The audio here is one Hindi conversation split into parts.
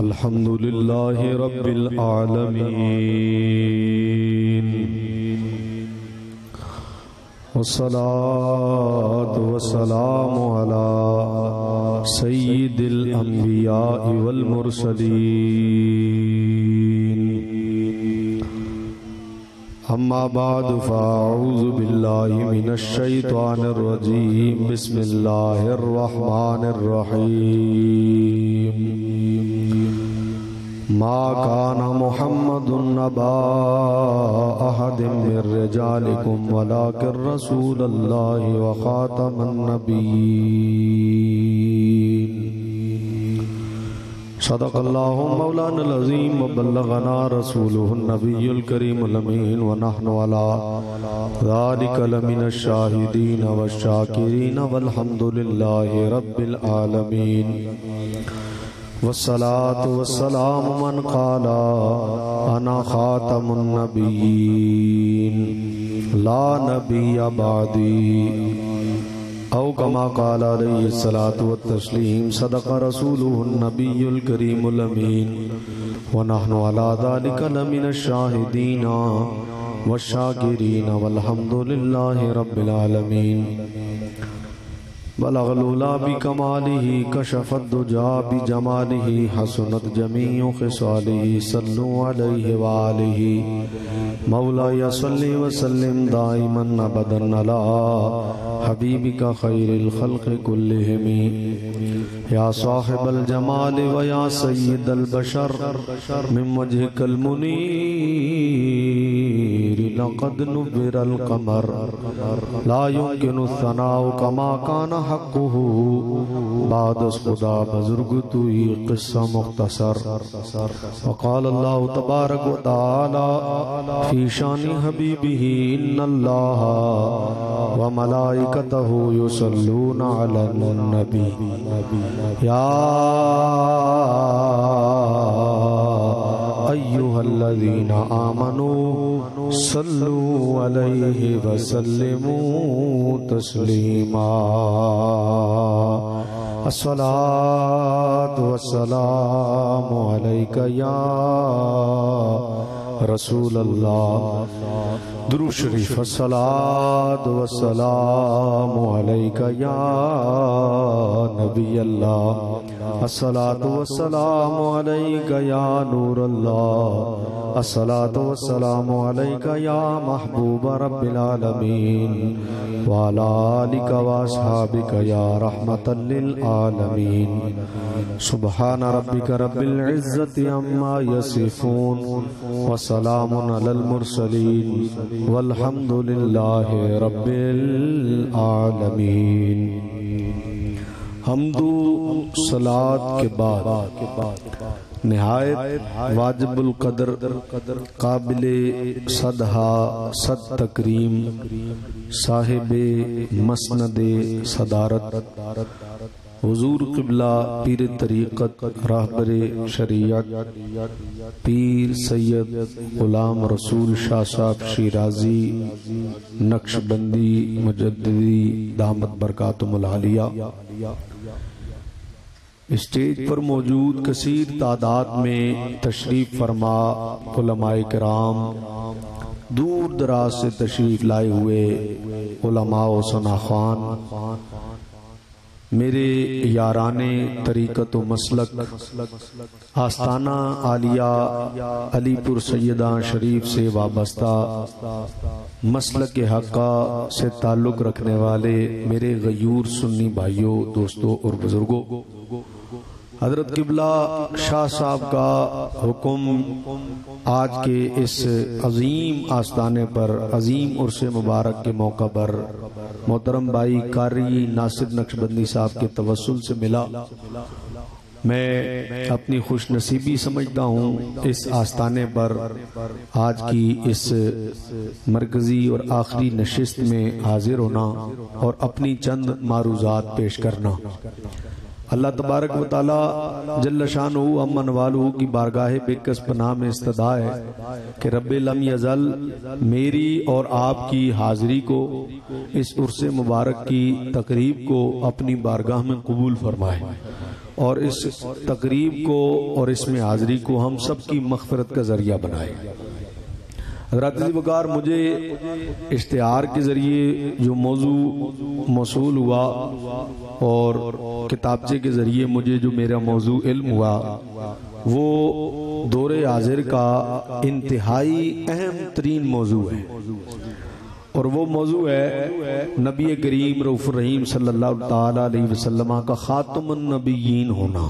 अल्हम्दुलिल्लाहि रब्बिल आलमीन वस्सलातु वस्सलामु अला सय्यिदिल अंबिया'i वल मुरसलीन अम्मा बादु फ़अऊज़ु बिल्लाहि मिनश शैतानिर रजीम बिस्मिल्लाहिर रहमानिर रहीम मा काना मुहम्मदुन नबा अहदिम मिर रिजालिकुम वलाकिर रसूलुल्लाहि व खातमन नबिय्यीन सदक़ल्लाहु मौलाना अज़ीम व बल्लगना रसूलुहुन नबियुल करीमुल अमीन व नहनु अला ज़ालिका लमिनश शाहिदीन वश शाकिरीन वल्हम्दुलिल्लाहि रब्बिल आलमीन वस्सलातु वस्सलामु मन क़ाला अना ख़ातमुन नबिय्यीन ला नबिय्य बअदी औ कमा क़ाला अलैहिस्सलातु वत्तस्लीम सदक़ रसूलुहुन नबियुल करीमुल अमीन व नहनु अला ज़ालिका लमिनश शाहिदीन वश्शाकिरीन वल्हम्दुलिल्लाहि रब्बिल आलमीन बलग़ल उला बिकमालिही कशफ़द दुजा बिजमालिही हसनत जमीउ ख़िसालिही सल्लु अलैहि व आलिही मौलाया सल्लि व सल्लिम दाइमन अबदन अला हबीबिका खैरिल खल्क़ि कुल्लिहिम या साहिबल जमाल व या सय्यिदल बशर मिन वजहिकल मुनीर लक़द नुव्विरल क़मर ला युमकिनु सनाउ कमा काना हक़्क़ुहु बादस खुदा बुज़ुर्ग तुई क़िस्सा मुख़्तसर वक़ाल अल्लाहु तबारक व तआला फ़ी शानि हबीबिही इन्नल्लाहा व मलाइकतहु युसल्लूना अलन नबी या अय्युहल्लज़ीना आमनू सल्लू अलैहि व सल्लिमू तस्लीमा अस्सलातु वस्सलामु अलैका या रसूल अल्लाह दुरूद शरीफ अस्सलातु वस्सलामु अलैका या नबी अल्लाह अस्सलातु वस्सलामु अलैका या नूर अल्लाह अस्सलातु वस्सलामु अलैका या महबूब रब्बिल आलमीन व अला आलिका व अस्हाबिका या रहमतल लिल आलमीन सुब्हान रब्बिका रब्बिल इज्जति अम्मा यसिफून व सलामुन अलल मुरसलीन वल्हम्दुलिल्लाहि रब्बिल आलमीन। हम्दु सलात के बाद निहायत वाजिबुल कदर काबिले सदहा सद तकरीम साहिबे मसनदे सदारत हुजूर क़िबला पीर तरीक़त रहबरे शरीयत पीर सैयद ग़ुलाम रसूल शाह साहब शिराजी नक्शबंदी मुजद्दिदी दामत बरकातुहुल आलिया स्टेज पर मौजूद कसीर तादाद में तशरीफ फरमा उलमाए किराम दूर दराज से तशरीफ लाए हुए उलमा व सनाखान मेरे याराने तरीक़त व मसलक आस्ताना आलिया अलीपुर सैयदा शरीफ से वाबस्ता मसलक हक़ा से ताल्लुक़ रखने वाले मेरे गयूर सुन्नी भाइयों दोस्तों और बुजुर्गों, हजरत क़िबला शाह साहब का हुक्म आज के इस अजीम आस्ताने पर अजीम उर्स मुबारक के मौका पर मोहतरम भाई कारी नासिर नक्शबंदी साहब के तवस्सुल से मिला। मैं अपनी खुशनसीबी समझता हूँ इस आस्ताने पर आज की इस मरकजी और आखिरी नशिस्त में हाजिर होना और अपनी चंद मारूज़ात पेश करना। अल्लाह तबारक व तआला जल्ल शानुहु अम्मन वालू की बारगाह बेकस पनाह में इस्तदा है कि रब्बे लम यज़ल मेरी और आपकी हाजिरी को, इस उर्स मुबारक की तकरीब को अपनी बारगाह में कबूल फरमाए और इस तकरीब को और इसमें हाजिरी को हम सब की मग़फ़िरत का ज़रिया बनाए। हज़रत वक़ार, मुझे इश्तिहार के ज़रिए जो मौजू मौसूल हुआ और किताबचे के ज़रिए मुझे जो मेरा मौजू इल्म हुआ वो दौरे हाजिर का इंतहाई अहम तरीन मौजू है और वो मौजू है नबी करीम रऊफ़ रहीम सल्लल्लाहु ताला अलैहि वसल्लम का ख़ातमुन नबिय्यीन होना,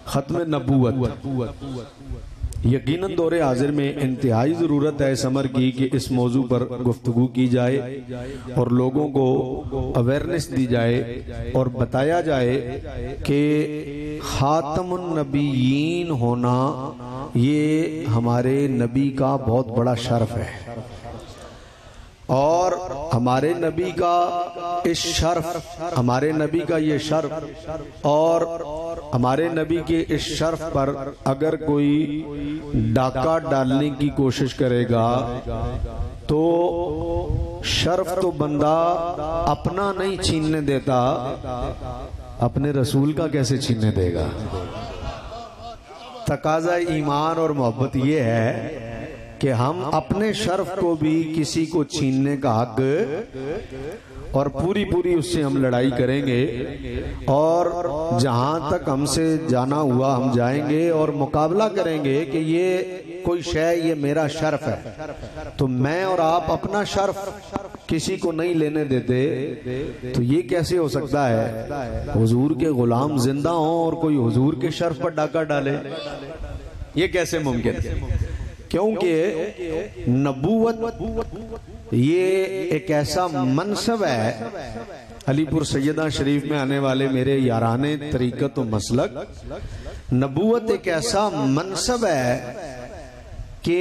ख़त्म नबूवत। यकीनन दौरे हाजिर में इंतहाई ज़रूरत है इस अमर की कि इस मौजू पर गुफ्तगू की जाए और लोगों को अवेयरनेस दी जाए और बताया जाए कि ख़ातमुन नबिय्यीन होना ये हमारे नबी का बहुत बड़ा शर्फ है और हमारे नबी का इस शर्फ, हमारे नबी का ये शर्फ और हमारे नबी के इस शर्फ पर अगर कोई डाका डालने की कोशिश करेगा तो शर्फ तो बंदा अपना नहीं छीनने देता, अपने रसूल का कैसे छीनने देगा। तकाज़ा ईमान और मोहब्बत ये है कि हम अपने शर्फ को भी किसी को छीनने का हक और पूरी पूरी उससे हम लड़ाई करेंगे और जहां तक हमसे जाना हुआ हम जाएंगे और मुकाबला करेंगे कि ये कोई शय ये मेरा शर्फ है, तो मैं और आप अपना शर्फ किसी को नहीं लेने देते, तो ये कैसे हो सकता है हुजूर के गुलाम जिंदा हों और कोई हुजूर के शर्फ पर डाका डाले, ये कैसे मुमकिन है। क्योंकि नबूवत ये एक ऐसा मनसब है, अलीपुर सैयदा शरीफ में आने वाले मेरे याराने तरीक़त व मसलक, नबूवत एक ऐसा मनसब है कि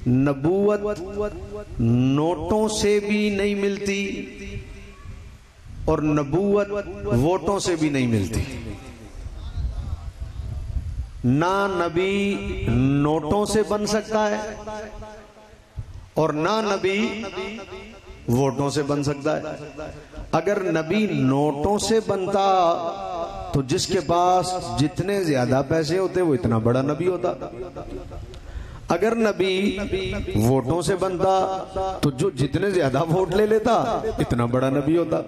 नबूवत नोटों से भी नहीं मिलती और नबूवत वोटों से भी नहीं मिलती। ना नबी नोटों से बन सकता है और ना नबी वोटों से बन सकता है। अगर नबी नोटों से बनता तो जिसके पास जितने ज्यादा पैसे होते वो इतना बड़ा नबी होता, अगर नबी वोटों से बनता तो जो जितने ज्यादा वोट ले लेता इतना बड़ा नबी होता।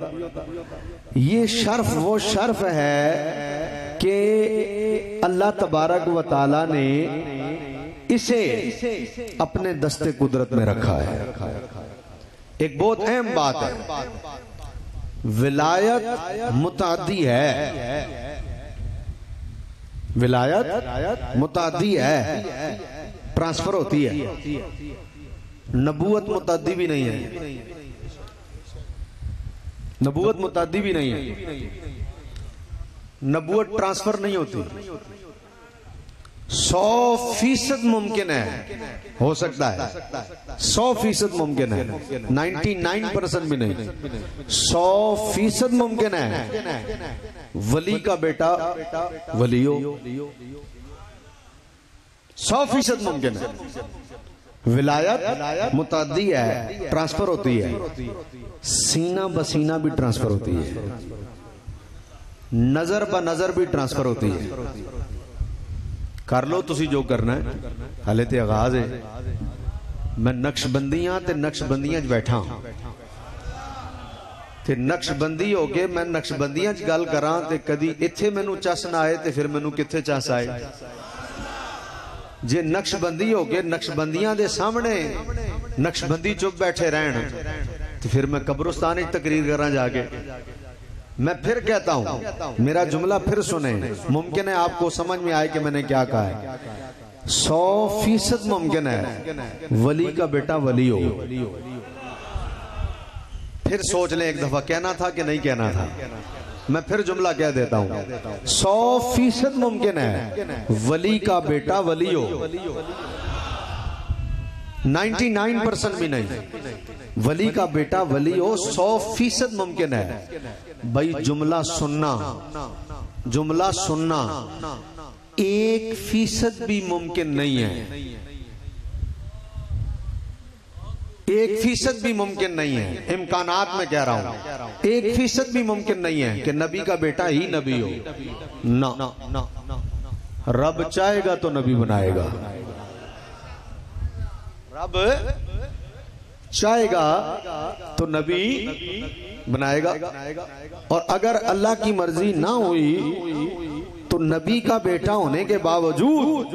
ये शर्फ वो शर्फ है कि अल्लाह तबारक व ताला ने इसे अपने दस्ते कुदरत में रखा है। एक बहुत अहम बात है, विलायत मुतादी है, विलायत मुतादी है, ट्रांसफर होती है, नबूवत मुतादी भी नहीं है, नबूवत मुतादी भी नहीं है, नबूवत ट्रांसफर नहीं होती। 100% मुमकिन है, हो सकता है 100% मुमकिन है, 99% भी नहीं, 100% मुमकिन है वली का बेटा वली हो, 100% मुमकिन है। विलायत मुतादी है, ट्रांसफर होती है, सीना बसीना भी ट्रांसफर होती है, नजर ब नजर भी ट्रांसफर होती है। कर लो तुसी जो करना है, हाले ते आगाज है। मैं नक्शबंदियां ते नक्शबंदियां बैठा हूं ते नक्शबंदी हो के मैं नक्शबंदियां च गल करा ते कदी इत्थे मैनू चस ना आए ते फिर मैनू कित्थे चस आए। जे नक्शबंदी हो के नक्शबंदियां दे सामने नक्शबंदी चुप बैठे रहन तो फिर मैं कब्रिस्तान तकरीर करा जाके। मैं फिर कहता हूं, मेरा जुमला फिर सुने, मुमकिन है आपको समझ में आए कि मैंने क्या कहा है। 100% मुमकिन है वली का बेटा वली हो। फिर सोच लें एक दफा, कहना था कि नहीं कहना था। मैं फिर जुमला कह देता हूं, 100% मुमकिन है वली का बेटा वली हो। 99% भी नहीं। वली का बेटा वली हो 100% मुमकिन है भाई। जुमला सुनना 1% भी मुमकिन नहीं है। 1% भी मुमकिन नहीं है। इम्कानात में कह रहा हूं 1% भी मुमकिन नहीं है कि नबी का बेटा ही नबी हो ना। रब चाहेगा तो नबी बनाएगा, रब चाहेगा तो नबी बनाएगा। और अगर अल्लाह की मर्जी ना हुई तो नबी का बेटा होने के बावजूद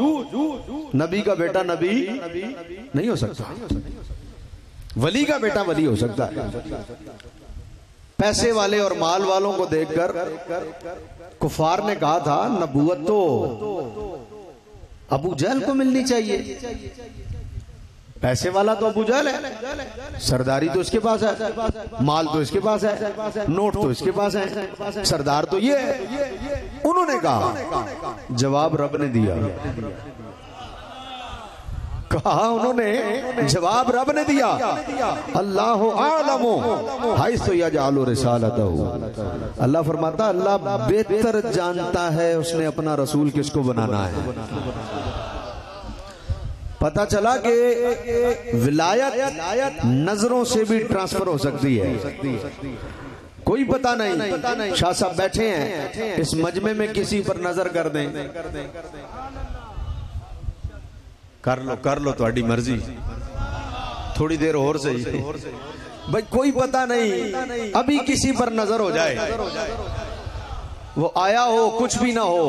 नबी का बेटा नबी नहीं हो सकता। वली का बेटा वली हो सकता है। पैसे वाले और माल वालों को देखकर कुफार ने कहा था नबूवत तो अबू जहल को मिलनी चाहिए। पैसे वाला तो अबू जहल है, सरदारी तो इसके पास है, माल तो इसके पास है, नोट तो इसके पास है, सरदार तो ये है। उन्होंने कहा, जवाब रब ने दिया। कहा उन्होंने, जवाब रब ने दिया, अल्लाह आलमु हैसु यजअलु रिसालतहु। अल्लाह फरमाता, अल्लाह बेहतर जानता है उसने अपना रसूल किसको बनाना है। पता चला कि विलायत नजरों से भी ट्रांसफर हो सकती है, कोई पता नहीं। शाह साहब बैठे हैं, इस मजमे में किसी पर नजर कर दें, कर लो तुम्हारी मर्जी, थोड़ी देर और सही भाई, कोई पता नहीं। अभी किसी पर नजर हो जाए, वो आया हो कुछ भी ना हो,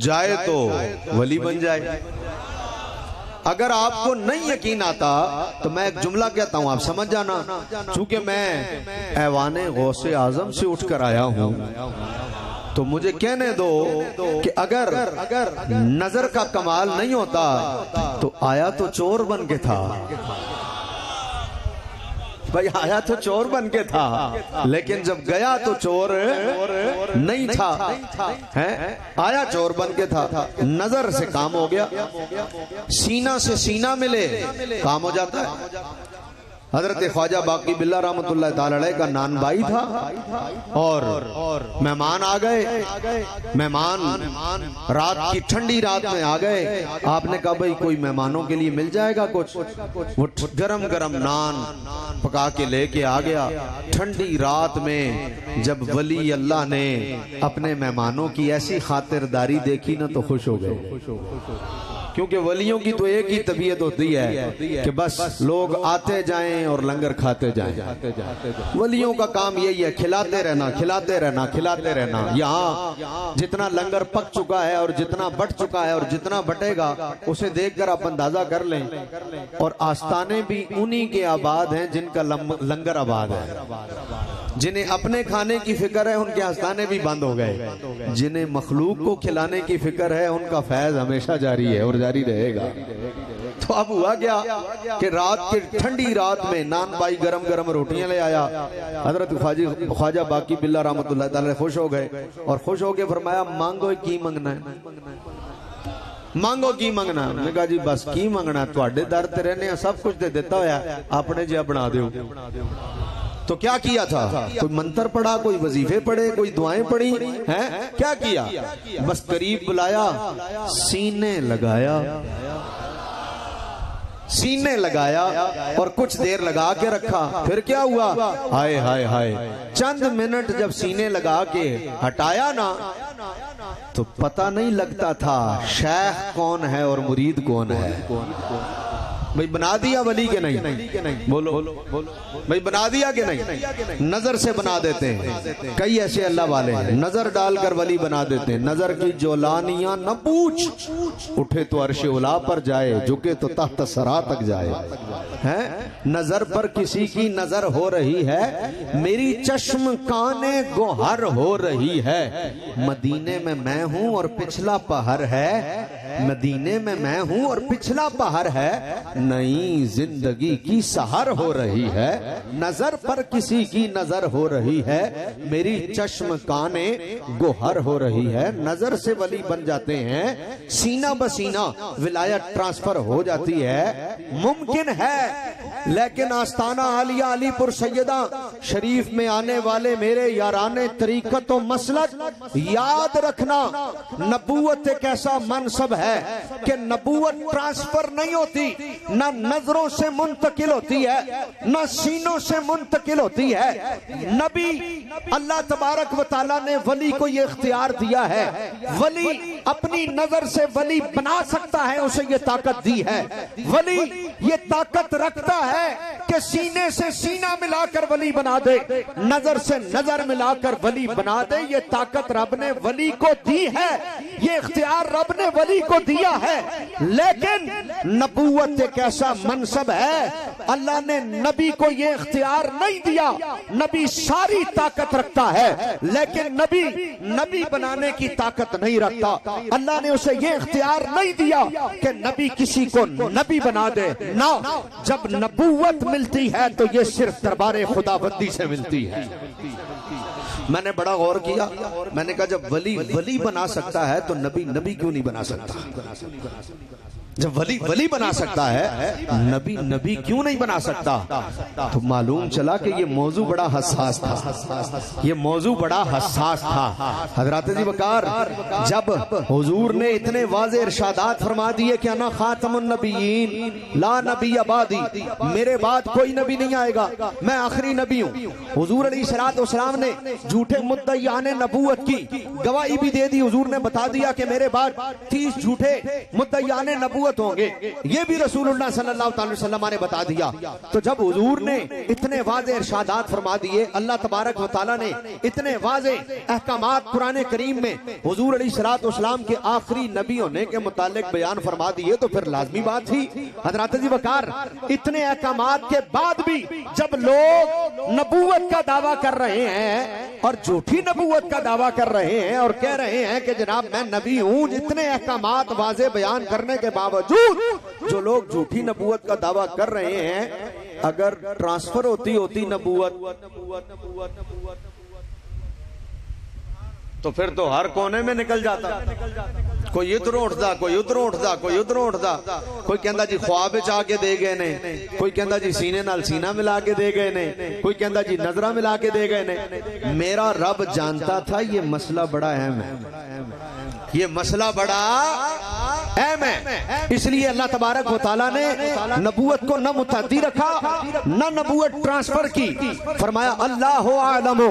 जाए तो वली बन जाए। अगर आपको नहीं यकीन आता तो मैं एक जुमला कहता हूं, आप समझ जाना। चूंकि मैं ऐवाने गौसे आजम से उठकर आया हूं तो मुझे कहने दो कि अगर नजर का कमाल नहीं होता तो आया तो चोर बन के था भाई, आया तो चोर बन के था, लेकिन जब गया तो चोर नहीं था, है? आया चोर बन के था। नजर से काम हो गया, सीना से सीना मिले काम हो जाता है। हजरत ख्वाजा बाकी बिल्ला रहमतुल्लाह ताला अलैह का नान भाई था और मेहमान आ गए। मेहमान रात की ठंडी रात में आ गए। आपने कहा भाई कोई मेहमानों के लिए मिल जाएगा कुछ। वो गरम गरम नान पका के लेके आ गया। ठंडी रात में जब वली अल्लाह ने अपने मेहमानों की ऐसी खातिरदारी देखी ना तो खुश हो गए, क्योंकि वलियों की तो एक ही तबीयत होती है कि बस लोग आते जाएं और लंगर खाते जाएं। वलियों का काम यही है, खिलाते रहना, खिलाते रहना, खिलाते रहना। यहाँ जितना लंगर पक चुका है और जितना बट चुका है और जितना बटेगा उसे देखकर आप अंदाजा कर लें। और आस्थाने भी उन्हीं के आबाद हैं जिनका लंगर आबाद है। जिन्हें अपने खाने की फिक्र है उनके आस्थाने भी बंद हो गए। जिन्हें मखलूक को खिलाने की फिक्र है उनका फैज हमेशा जारी है और जारी रहेगा। तो अब हुआ क्या कि रात के ठंडी रात में नान भाई गरम गरम रोटियां ले आया। हजरत ख्वाजा बाकी बिल्ला रहमतुल्लाह ताला खुश हो गए और खुश होके फरमाया, मांगो की मंगना है, मांगो की मंगना। मैं कहा जी बस की मंगना, तुहाडे दर ते रहने सब कुछ दे देता होया, अपने जिहा बना दो। तो क्या किया था? कोई मंत्र पढ़ा, कोई वजीफे पढ़े, कोई दुआएं पढ़ी हैं? क्या किया? बस करीब बुलाया, सीने लगाया, सीने लगाया और कुछ देर लगा के रखा। फिर क्या हुआ? हाय हाय हाय, चंद मिनट जब सीने लगा के हटाया ना तो पता नहीं लगता था शेख कौन है और मुरीद कौन है। भाई बना दिया वली के नहीं? बोलो भाई बना दिया कि नहीं? नजर से बना देते हैं। कई ऐसे अल्लाह वाले हैं नजर डालकर वली बना देते हैं। नजर की जोलानियां न पूछ, उठे तो अर्श उला पर जाए, झुके तो तख्त सरा तक जाए। हैं? नजर पर किसी की नजर हो रही है, मेरी चश्म काने गोहर हो रही है। मदीने में मैं हूं और पिछला पहर है, मदीने में मैं हूं और पिछला पहर है, नई जिंदगी की सहर हो रही है, नजर पर किसी की नजर हो रही है, मेरी चश्म काने गोहर हो रही है। नजर से वली बन जाते हैं, सीना बसीना विलायत ट्रांसफर हो जाती है, मुमकिन है। लेकिन आस्ताना आलिया अलीपुर सैयदा शरीफ में आने वाले मेरे याराने तरीकत और मसलक, याद रखना नबूवत एक ऐसा मनसब है कि नबूवत ट्रांसफर नहीं होती, ना नजरों से मुंतकिल होती है, ना सीनों से मुंतकिल होती है। नबी अल्लाह तबारक व तआला ने वली को ये इख्तियार दिया है, वली अपनी नजर से वली बना सकता है, उसे ये ताकत दी है। वली ये ताकत रखता है कि सीने से सीना मिलाकर वली बना दे, नजर से नजर मिलाकर वली बना दे। ये ताकत रब ने वली को दी है, ये इख्तियार रब ने वली को दिया है। लेकिन नबूवत एक ऐसा मनसब है, अल्लाह ने नबी को ये इख्तियार नहीं दिया। नबी सारी ताकत रखता है, लेकिन नबी बनाने की ताकत नहीं रखता। अल्लाह ने उसे ये इख्तियार नहीं दिया कि नबी किसी को नबी बना दे ना। जब नबूवत मिलती है तो ये सिर्फ दरबारे खुदाबंदी से मिलती है। मैंने बड़ा गौर किया, मैंने कहा जब वली बना सकता है तो नबी क्यों नहीं बना सकता? जब वली बना सकता है, नबी क्यों नहीं बना सकता? तो मालूम चला कि ये मौजू बड़ा हसास था, ये मौजू बड़ा हसास था। हजरत जी वकार जब हुजूर ने इतने वाज़े इरशादात फरमा दिए कि अना खातमुन नबिय्यीन ला नबी अबादी, मेरे बाद कोई नबी नहीं आएगा, मैं आखिरी नबी हूँ। हुजूर अलैहिस्सलाम ने झूठे मुद्दईयाने नबूवत की गवाही भी दे दी। हुजूर ने बता दिया कि मेरे बाद 30 झूठे मुद्दईयाने नबूवत होंगे, ये भी रसूलुल्लाह सल्लल्लाहु अलैहि वसल्लम ने बता दिया। तो जब हुजूर ने इतने वाज़े इरशादात फरमा दिए, अल्लाह तबारक व तआला ने इतने वाज़े अहकामात कुरान करीम में हुजूर अलैहिस्सलाम के आखिरी नबी होने के मुतालिक बयान फरमा दिए, तो फिर लाजमी बात थी हजरत जी वकार इतने अहकामात के बाद भी जब लोग नबूवत का दावा कर रहे हैं और झूठी नबूवत का दावा कर रहे हैं और कह रहे हैं कि जनाब मैं नबी हूं, इतने अहकामात वाज़े बयान करने के बावजूद जो लोग झूठी नबूवत का दावा कर रहे हैं, अगर ट्रांसफर होती नबूवत तो फिर तो हर कोने में निकल जाता। कोई इधर उठता, कोई उधर उठता, कोई उधर उठता, कोई कहता जी ख्वाब च आके दे गए ने, कोई कहता जी सीने नाल सीना मिला के दे गए ने, कोई कहता जी नजरा मिला के दे गए ने। मेरा रब जानता था ये मसला बड़ा अहम है, ये मसला बड़ा अहम है। इसलिए अल्लाह तबारक व तआला ने नबूवत को न मुतअद्दी रखा न नबूवत ट्रांसफर की। फरमाया अल्लाहु आलमु,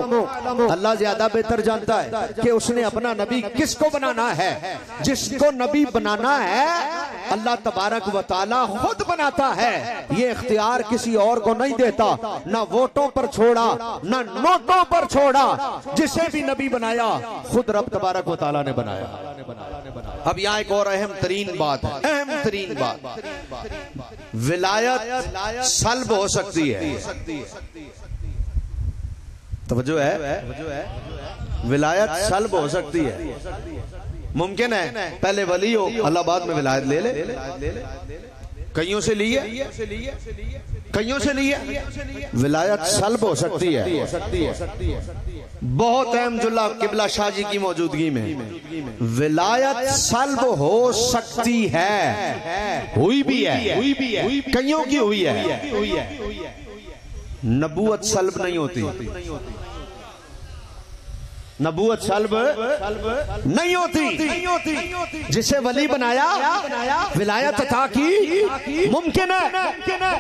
अल्लाह ज्यादा बेहतर जानता है कि उसने अपना नबी किसको बनाना है। जिसको नबी बनाना है अल्लाह तबारक व तआला खुद बनाता है, ये इख्तियार किसी और को नहीं देता। ना वोटों पर छोड़ा, ना नोटों पर छोड़ा, जिसे भी नबी बनाया खुद रब तबारक व तआला ने बनाया। अब यहाँ एक और अहम तरीन बात है, अहम तरीन बात, विलायत सल्ब हो सकती है। तवज्जो है, विलायत सल्ब हो सकती है। मुमकिन है पहले वली हो, अल्लाह बाद में विलायत ले ले। कईयों से लिए, कईयों से लिए विलायत सल्ब हो सकती है। बहुत अहम जुल्ला किबला शाह जी की मौजूदगी में विलायत सल्ब हो सकती है, हुई भी है, कईयों की हुई है। नबूवत सल्ब नहीं होती, नबूवत सल्ब नहीं होती। जिसे वली बनाया विलायत अता की, मुमकिन है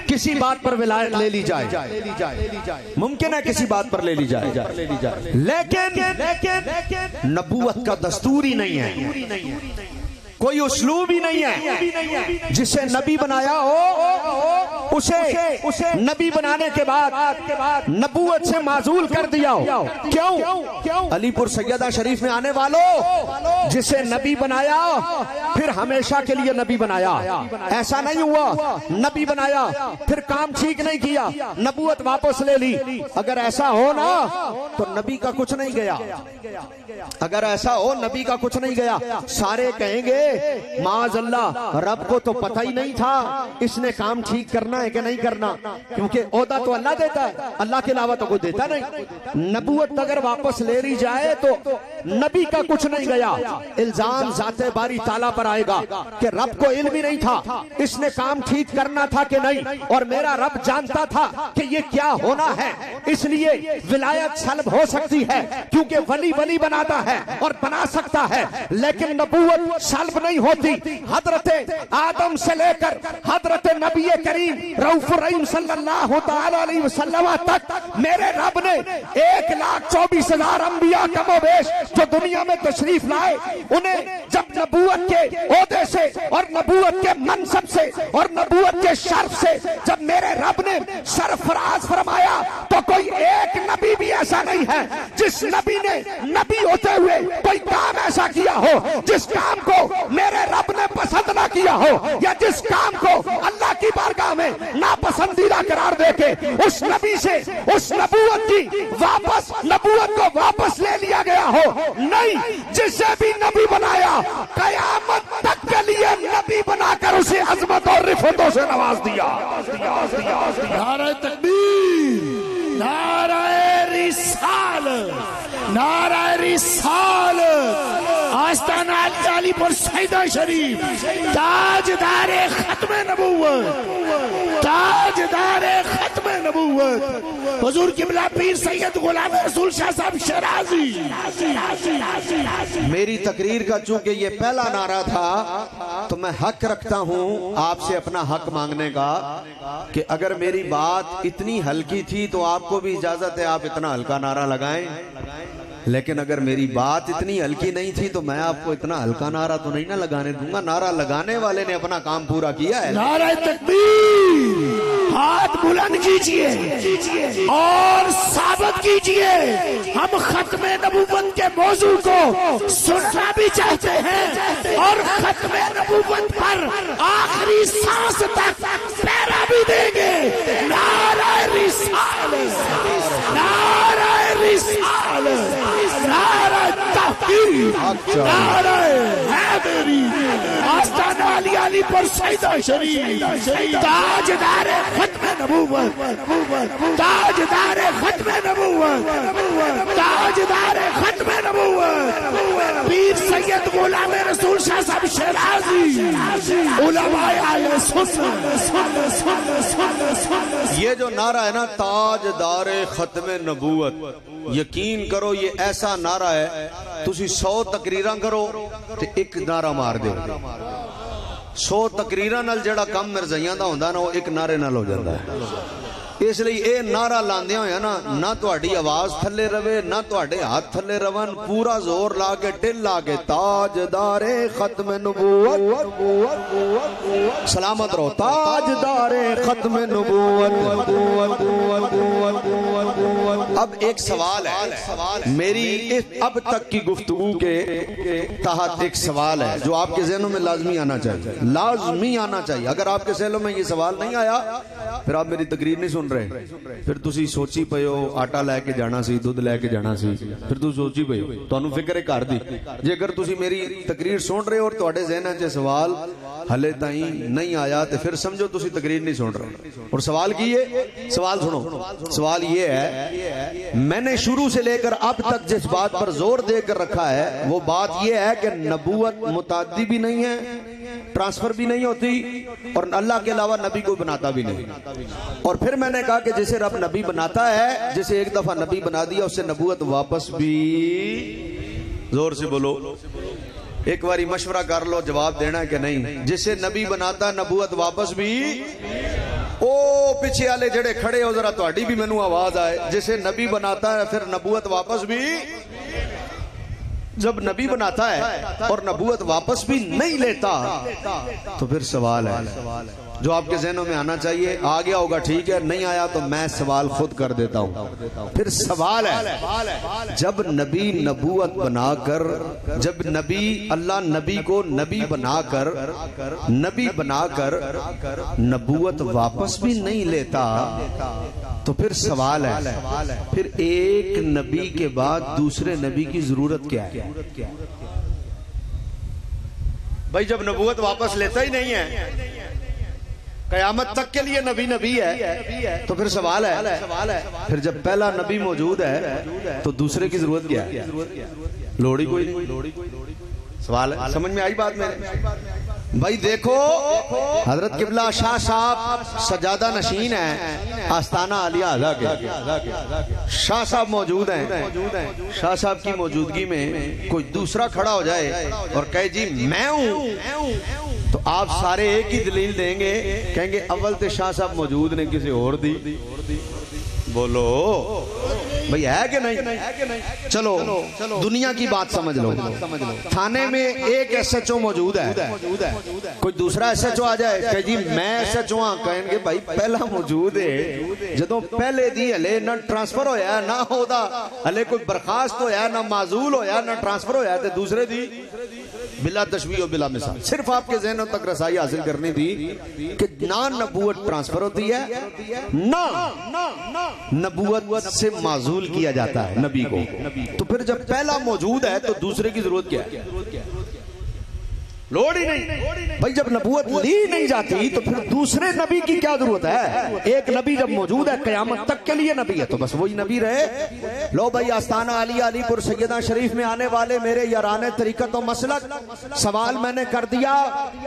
किसी बात पर विलायत ले ली जाए, मुमकिन है किसी बात पर ले ली जाए, लेकिन नबूवत का दस्तूर ही नहीं है, कोई उसलूब ही नहीं है। जिसे नबी बनाया हो उसे नबी बनाने के बाद नबूवत से माजूल कर दिया हो। क्यों? अलीपुर सैयदा शरीफ में आने वालों, जिसे नबी बनाया फिर हमेशा के लिए नबी बनाया, ऐसा नहीं हुआ। नबी बनाया फिर काम ठीक नहीं किया, नबूवत वापस ले ली। अगर ऐसा हो ना तो नबी का कुछ नहीं गया। अगर ऐसा हो नबी का कुछ नहीं गया। सारे कहेंगे माज़अल्लाह, रब को तो पता ही नहीं था इसने काम ठीक करना है कि नहीं करना, क्योंकि ओहदा तो अल्लाह देता है, अल्लाह के अलावा तो कोई देता नहीं। नबूवत अगर वापस ले ली जाए तो नबी का कुछ नहीं गया। इल्जाम जाते बारी ताला पर आएगा कि रब को इल्म ही नहीं था इसने काम ठीक करना था कि नहीं, और मेरा रब जानता था कि ये क्या होना है, इसलिए विलायत सल्ब हो सकती है क्योंकि वली वली बनाता है और बना सकता है, लेकिन नबूवत सल्ब नहीं होती। हजरत आदम से लेकर हजरत नबी करीम रऊफ रहीम सल्लल्लाहु तआला अलैहि वसल्लम तक मेरे रब ने 1,24,000 अंबिया कमोबेश जो दुनिया में तशरीफ लाए, उन्हें जब नबूवत के ओहदे से और नबूवत के मनसब से और नबूवत के शर्फ से जब मेरे रब ने सरफराज फरमाया, तो कोई एक नबी भी ऐसा नहीं है जिस नबी ने नबी होते हुए कोई काम ऐसा किया हो जिस काम को मेरे रब ने पसंद ना किया हो, या जिस काम को अल्लाह की बारगाह में नापसंदीदा करार देके उस नबी से उस नबूवत की नबूवत को वापस ले लिया गया हो। नहीं, जिसे भी नबी बनाया कयामत तक के लिए नबी बनाकर उसे अजमत और रिफतों से नवाज दिया। नारे तकबीर, नारे रिसालत, नारे रिसालत। आस्ताना अलीपुर सैयदा शरीफ, ताजदारे खत्मे नबूवत, ताजदारे खत्मे नबूवत हुजूर किबला पीर सैयद गुलाम रसूल शाह साहब शराजी। मेरी तकरीर का चूंकि ये पहला नारा था तो मैं हक रखता हूं आपसे अपना हक मांगने का कि अगर मेरी बात इतनी हल्की थी तो आपको भी इजाजत है आप इतना हल्का नारा लगाएं, लेकिन अगर मेरी बात इतनी हल्की नहीं थी तो मैं आपको इतना हल्का नारा तो नहीं ना लगाने दूंगा। नारा लगाने वाले ने अपना काम पूरा किया है। नारा तकबीर, हाथ बुलंद कीजिए और साबित कीजिए हम खत्मे नबूवत के मौजू को सुनना भी चाहते हैं और खत्मे नबूवत पर आखिरी सांस तक पहरा भी देंगे। नारा रिसालत, नारा रिसालत, नारा तहकीर, नारा हैदरी। आस्ताना अलीपुर सैयदा शरीफ, ताजदारे खत्मे नबूवत, ताजदारे खत्मे नबूवत, ताजदारे खत्मे नबूवत पीर सैयद गुलाम रसूल शाह साहब शराजी, उलमाए आले सुन्नत। ये जो नारा है ना ताजदारे खत्मे नबूवत, यकीन करो ये ऐसा नारा है तुसी 100 तकरीरां करो ते एक नारा मार दो। 100 तकरीरां नाल जेड़ा कम मिर्जाइयां दा हुंदा ना वो एक नारे नाल हो जाता है। इसलिए ये नारा लांदे होया ना तुहाडी आवाज थले रवे ना तुहाडे हाथ थले रवन, पूरा जोर ला के टिल ला के ताजदारे खत्म नबूवत सलामत रहो, ताजदारे खत्म नबूवत। अब एक सवाल है मेरी अब तक की गुफ्तगू के तहत, एक सवाल है जो आपके ज़हनों में लाजमी आना चाहिए, लाजमी आना चाहिए। अगर आपके ज़हनों में ये सवाल नहीं आया फिर आप मेरी तकरीर नहीं सुन रहे, फिर तुसी सोची पे हो आटा लैके जाना सी, दुध लैके जाना सी, फिर तुम सोची पे हो, तुहानू फिक्र है घर दी। जेकर तुसी मेरी तकरीर सुन रहे हो और तुहाडे ज़हन च सवाल हले ताई नहीं आया तो फिर समझो तुसी तकरीर नहीं सुन रहे। और सवाल की है, सवाल सुनो, सवाल ये है मैंने शुरू से लेकर अब तक जिस बात पर जोर देकर रखा है वो बात यह है कि नबूवत मुताद्दी भी नहीं है, ट्रांसफर भी नहीं होती और अल्लाह के अलावा नबी कोई बनाता भी नहीं। और फिर मैंने कहा कि जैसे रब नबी बनाता है, जैसे एक दफा नबी बना दिया उससे नबूवत वापस भी, जोर से बोलो, एक बारी मशवरा कर लो जवाब देना है कि नहीं। जिसे नबी बनाता नबूवत वापस भी, ओ पीछे वाले जेड़े खड़े हो जरा तुहाडी भी मैनू आवाज आए, जिसे नबी बनाता है फिर नबूवत वापस भी। जब नबी बनाता है और नबूवत वापस भी नहीं लेता तो फिर सवाल है जो आपके जहनों में आना चाहिए। आ गया होगा ठीक है, नहीं आया तो मैं सवाल खुद कर देता हूँ। फिर सवाल है, जब नबी नबूवत बनाकर, जब नबी अल्लाह नबी को नबी बनाकर नबूवत वापस भी नहीं लेता, तो फिर सवाल है, फिर एक नबी के बाद दूसरे नबी की जरूरत क्या है? भाई जब नबूवत वापस लेता ही नहीं है, कयामत तक के लिए नबी नबी है, तो फिर सवाल है, फिर जब पहला नबी मौजूद है तो दूसरे की जरूरत क्या है? लोड़ी कोई नहीं। सवाल है, समझ में आई बात मेरे भाई? देखो हजरत किबला शाह साहब सजादा नशीन है आस्ताना आलिया आज़ा के। शाह साहब मौजूद हैं। शाह साहब की मौजूदगी में कोई दूसरा खड़ा हो जाए और कहे जी मैं हूं, तो आप सारे एक ही दलील देंगे, कहेंगे अव्वल तो शाह साहब मौजूद ने किसी और दी। बोलो भाई है कि नहीं? चलो दुनिया की बात समझ लो। थाने में एक SHO मौजूद है, कोई दूसरा SHO आ जाए कहे जी मैं SHO हाँ, कहेंगे भाई पहला मौजूद है, जदों पहले दी हले ना ट्रांसफर होया ना होदा, हले कोई बर्खास्त होया ना माजूल होया ना ट्रांसफर होया, तो दूसरे दी बिला तशबीह बिला मिसाल। सिर्फ आपके ज़हनों तक रसाई हासिल करनी थी कि ना नबूवत ट्रांसफर होती है, ना नबूवत से माजूल किया जाता है नबी को। तो फिर जब पहला मौजूद है तो दूसरे की जरूरत क्या है? लोड़ ही नहीं। भाई जब नबूवत ली नहीं जाती तो फिर दूसरे नबी की क्या जरूरत है? एक नबी जब मौजूद है कयामत तक के लिए नबी है, तो बस वही नबी रहे। लो भाई आस्ताना आलिया अलीपुर सैयदा शरीफ में आने वाले मेरे याराने तरीकत और मसलक, सवाल मैंने कर दिया,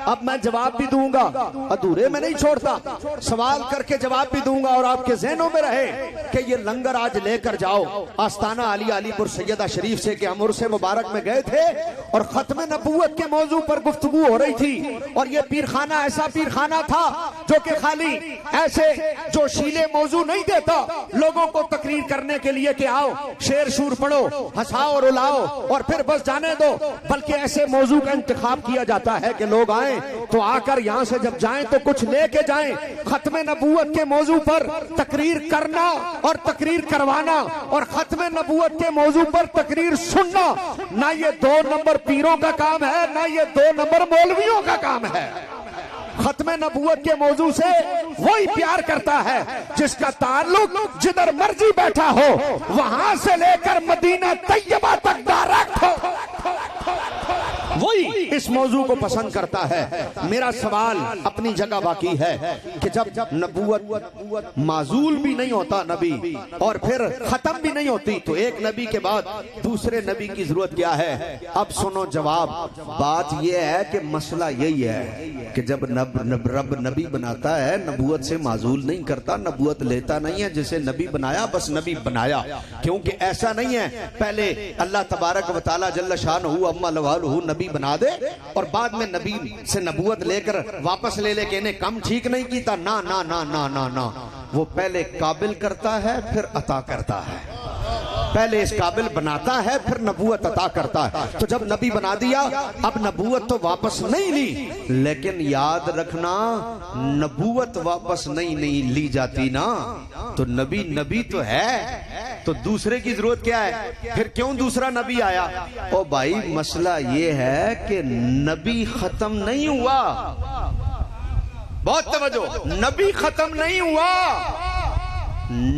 अब मैं जवाब भी दूंगा, अधूरे में नहीं छोड़ता, सवाल करके जवाब भी दूंगा और आपके जहनों में रहे कि ये लंगर आज लेकर जाओ आस्ताना आलिया अलीपुर सैयदा शरीफ से कि हम उर्से मुबारक में गए थे और खत्म नबूवत के मौजू पर गुफ्तगू हो रही थी, और ये पीरखाना ऐसा पीरखाना था जो कि खाली ऐसे जो शीले मौजू नहीं देता लोगों को तकरीर करने के लिए कि आओ शेर शूर पढ़ो, हंसाओ और रुलाओ और फिर बस जाने दो, बल्कि ऐसे मौजू का इंतखाब किया जाता है कि लोग आए तो आकर यहां से जब जाएं तो कुछ लेके जाएं। खत्म नबूवत के मौजू पर तकरीर करना और तकरीर करवाना और खत्म नबूवत के मौजू पर तकरीर सुनना, ना ये 2 नंबर पीरों का काम है, ना ये 2 नंबर मौलवियों का काम है। खत्म नबूवत के मौजू से वही प्यार करता है जिसका ताल्लुक जिधर मर्जी बैठा हो, वहां से लेकर मदीना तैयबा तक डायरेक्ट हो, वही इस मौजू को पसंद करता है। मेरा सवाल अपनी जगह बाकी है कि जब नबूवत माजूल भी नहीं होता नबी और फिर खत्म भी नहीं होती, तो एक नबी के बाद दूसरे नबी की जरूरत क्या है? अब सुनो जवाब। बात यह है कि मसला यही है कि जब रब नबी बनाता है नबूवत से माजूल नहीं करता, नबूवत लेता नहीं है, जिसे नबी बनाया बस नबी बनाया। क्योंकि ऐसा नहीं है पहले अल्लाह तबारक व तआला जल्ल शानहू अम्मा लवालहू नबी बना दे और बाद में नबी से नबूवत लेकर वापस ले ले के इन्हें कम ठीक नहीं कीता। ना ना ना ना ना ना, वो पहले काबिल करता है फिर अता करता है, पहले इस काबिल बनाता है फिर नबूवत अता करता है। तो जब नबी बना दिया, अब नबूवत तो वापस नहीं ली, लेकिन याद रखना नबूवत वापस नहीं ली जाती ना, तो नबी नबी तो है, तो दूसरे की जरूरत क्या है? फिर क्यों दूसरा नबी आया? ओ भाई मसला ये है कि नबी खत्म नहीं हुआ, बहुत तवज्जो, नबी खत्म नहीं हुआ।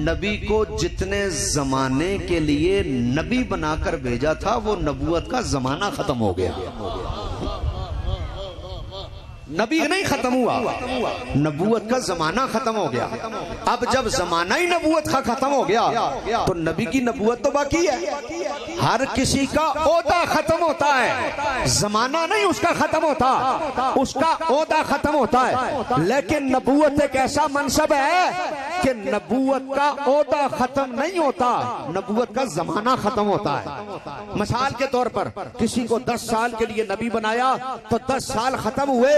नबी को जितने जमाने के लिए नबी बनाकर भेजा था वो नबूवत का जमाना खत्म हो गया, नबी नहीं खत्म हुआ, नबूवत का जमाना खत्म हो गया। अब जब जमाना ही नबूवत का खत्म हो गया तो नबी की नबूवत तो बाकी है। हर किसी का ओहदा खत्म होता है, जमाना नहीं उसका खत्म होता, उसका ओहदा खत्म होता है। लेकिन नबूवत एक ऐसा मनसब है कि नबूवत का ओहदा खत्म नहीं होता, नबूवत का जमाना खत्म होता है। मिसाल के तौर पर किसी को 10 साल के लिए नबी बनाया तो 10 साल खत्म हुए,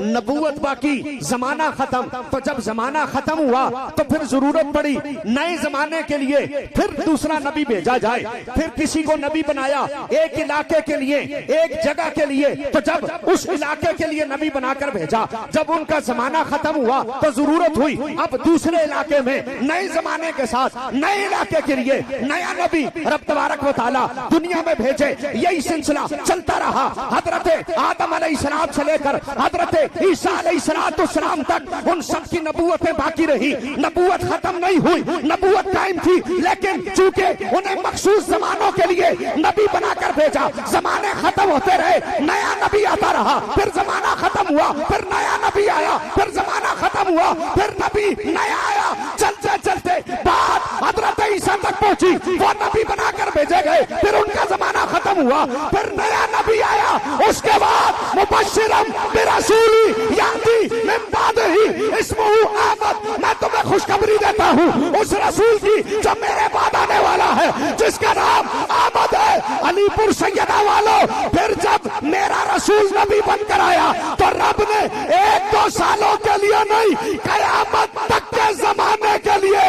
नबूवत बाकी, जमाना खत्म। तो जब जमाना खत्म हुआ तो फिर जरूरत पड़ी नए जमाने के लिए फिर दूसरा नबी भेजा जाए। फिर किसी को नबी बनाया एक इलाके के लिए, एक जगह के लिए, तो जब उस इलाके के लिए नबी बनाकर भेजा, जब उनका जमाना खत्म हुआ तो जरूरत हुई अब दूसरे इलाके में नए जमाने के साथ नए इलाके के लिए नया नबी रब तबारक व तआला दुनिया में भेजे। यही सिलसिला चलता रहा। हजरत आदम अलैहिस्सलाम से लेकर हजरत ईसा अलैहिस्सलाम तक उन सब की नबूवतें बाकी रही, नबूवत खत्म नहीं हुई, नबूवत कायम थी। लेकिन चूंकि उन्हें मखसूस जमानों के लिए नबी बनाकर भेजा, जमाने खत्म होते रहे, नया नबी आता रहा, फिर जमाना खत्म हुआ, फिर नया नबी आया, फिर जमाना खत्म हुआ, फिर नबी नया आया। चलते चलते बात हजरत ईसा तक पहुंची, वो नबी बनाकर भेजे गए, फिर उनका जमाना खत्म हुआ, फिर नया नबी आया। उसके बाद मुबश्शिरम बिरसूली याती मिन बादिही इस्मुहु अहमद, मैं तुम्हें खुशखबरी देता हूँ उस रसूल की जो मेरे बाद आने वाला है, जिसका नाम अहमद है। अलीपुर सैयदा वालों, फिर जब मेरा रसूल नबी बनकर आया तो रब ने 1-2 सालों के लिए नहीं, कयामत तक के जमाने के लिए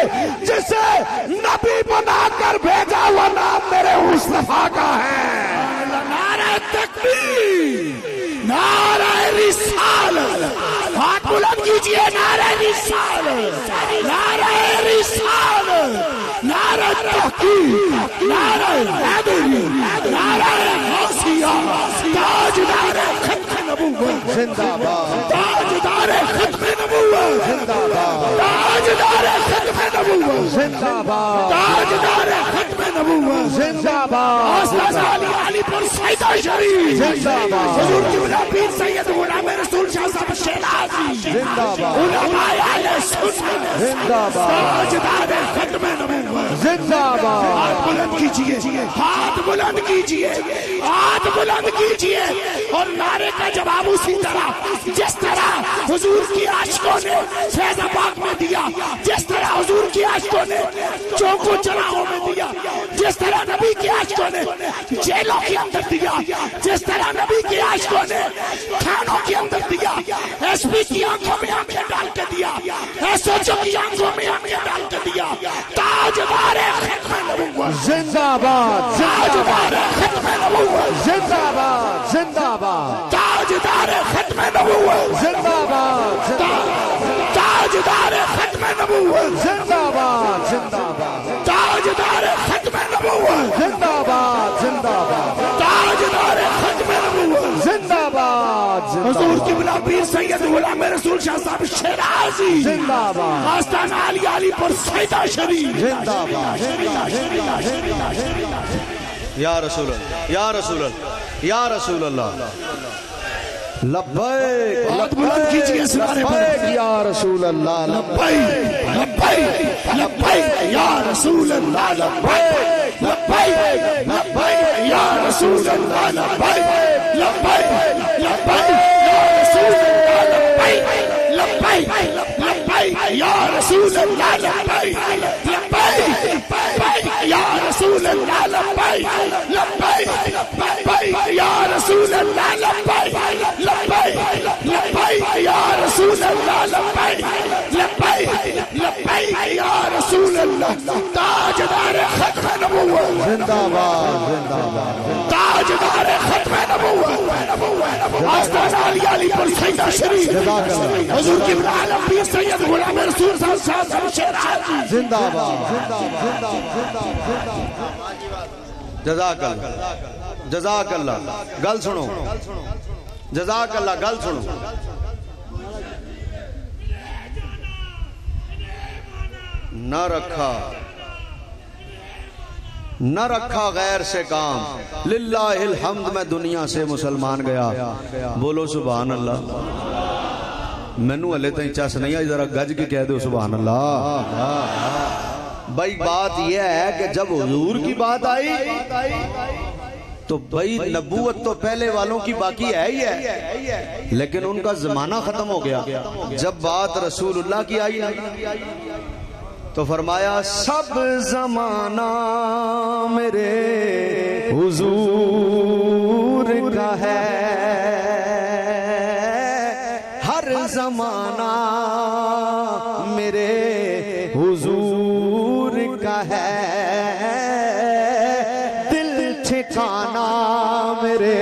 जिसे नबी बनाकर भेजा हुआ नाम मेरे मुस्तफा का है। नारे तकबीर, नारे रिसालत, हाथ बुलंद कीजिए, नारे रिसालत, नारे रिसालत, नारे तहकीक, नारे हैदरी, नारे गौसिया, ताजदार खत्म नबूवत जिंदाबाद, ताजदार खत्म नबूवत जिंदाबाद, ताजदार खत्म नबूवत जिंदाबाद, ताजदार खत्म नबूवत जिंदाबाद, अलीपुर सैयदा शरीफ जिंदाबाद, हुजूर क़िबला पीर सैयद गुलाम रसूल शाह साहब शेराजी जिंदाबाद, उलमाए अहले सुन्नत जिंदाबाद, ताजदार खत्म नबूवत जिंदाबाद। हाथ बुलंद कीजिए, हाथ बुलंद कीजिए, हाथ बुलंद कीजिए और नारे का जवाब उसी तरह जिस तरह हुजूर की आशिकों ने फैजाबाद में दिया, जिस तरह हुजूर की आशिकों ने चौकों चौराहों में दिया, जिस तरह नबी की आशिकों ने जेलों के अंदर दिया, जिस तरह नबी की आशिकों ने थानों के अंदर दिया, एसपी की आंखों में आंखें डाल के दिया, एसओजी की आंखों में आंखें डाल के दिया। ताजदार खत्म नबूवत जिंदाबाद, ताजदार खत्म नबूवत जिंदाबाद, जिंदाबाद, ताजदार खत्म नबूवत जिंदाबाद, ताजदार खत्म नबूवत जिंदाबाद, जिंदाबाद, ताजदार खत्म नबूवत जिंदाबाद, जिंदाबाद, ताजदार खत्म नबूवत जिंदाबाद, हुजूर क़िबला पीर सैयद गुलाम रसूल शाह साहब शेराजी जिंदाबाद, आस्ताना अलीपुर सैयदा शरीफ जिंदाबाद, या रसूल अल्लाह, या रसूल अल्लाह, या रसूल अल्लाह। लब्बैक, हाथ बुलंद कीजिए इस नारे पर, या रसूल अल्लाह, लब्बैक लब्बैक लब्बैक या रसूल अल्लाह, लब्बैक लब्बैक लब्बैक या रसूल अल्लाह, लब्बैक लब्बैक लब्बैक या रसूल अल्लाह, लब्बैक लब्बैक लब्बैक या रसूल अल्लाह, लब्बैक लब्बैक या रसूल अल्लाह, लब्बैक लब्बैक लब्बैक या रसूल अल्लाह, लब्बैक लब्बैक लब्बैक या रसूल अल्लाह, लब्बैक लब्बैक लब्बैक या रसूल अल्लाह। ताजदार खत्म नबूवत जिंदाबाद, जिंदाबाद, ताजदार खत्म नबूवत, आस्ताना अलीपुर सैयदा शरीफ, हुजूर क़िबला आलम पीर सैयद गुलाम रसूल साहब शेराजी जिंदाबाद, जज़ाकल्लाह, जज़ाकल्लाह। गल सुनो, जज़ाकल्लाह, गल सुनो। न रखा गैर से काम, लिल्लाहिल हम्द, मैं दुनिया से मुसलमान गया। बोलो सुभान अल्लाह। मैनू हले तक चस नहीं आई, जरा गज के कह दो सुभान अल्लाह। भाई बात यह है कि जब हुजूर की बात आई तो भाई नबूवत तो पहले वालों की बाकी है ही है, लेकिन उनका जमाना खत्म हो गया। जब बात रसूलुल्लाह की आई तो फरमाया सब जमाना मेरे हुजूर का है, हर जमाना मेरे हुजूर का है, दिल ठिकाना मेरे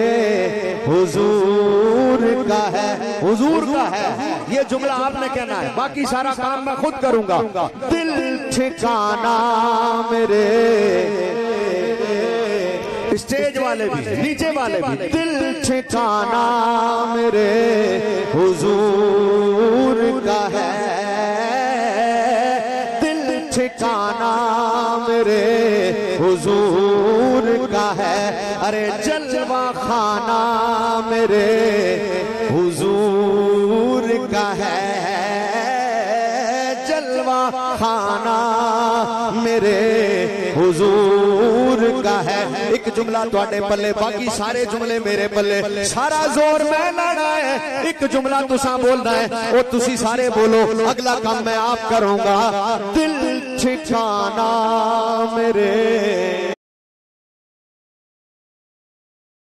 हुजूर का है, हुजूर का है। ये जुमला आपने कहना है, बाकी सारा काम मैं खुद करूंगा। दिल ठिकाना मेरे, स्टेज वाले भी नीचे वाले भी, दिल ठिकाना मेरे हुजूर का है, दिल ठिकाना मेरे हुजूर का है। अरे जलवा खाना मेरे हुजूर का है, जलवा खाना मेरे हुजूर का है। एक जुमला तुहाडे पल्ले, बाकी सारे जुमले मेरे पल्ले। सारा जोर मैं लाना है, एक जुमला तुसा बोलना है, वो तुसी सारे बोलो, अगला काम मैं आप करूंगा। दिल ठिकाना मेरे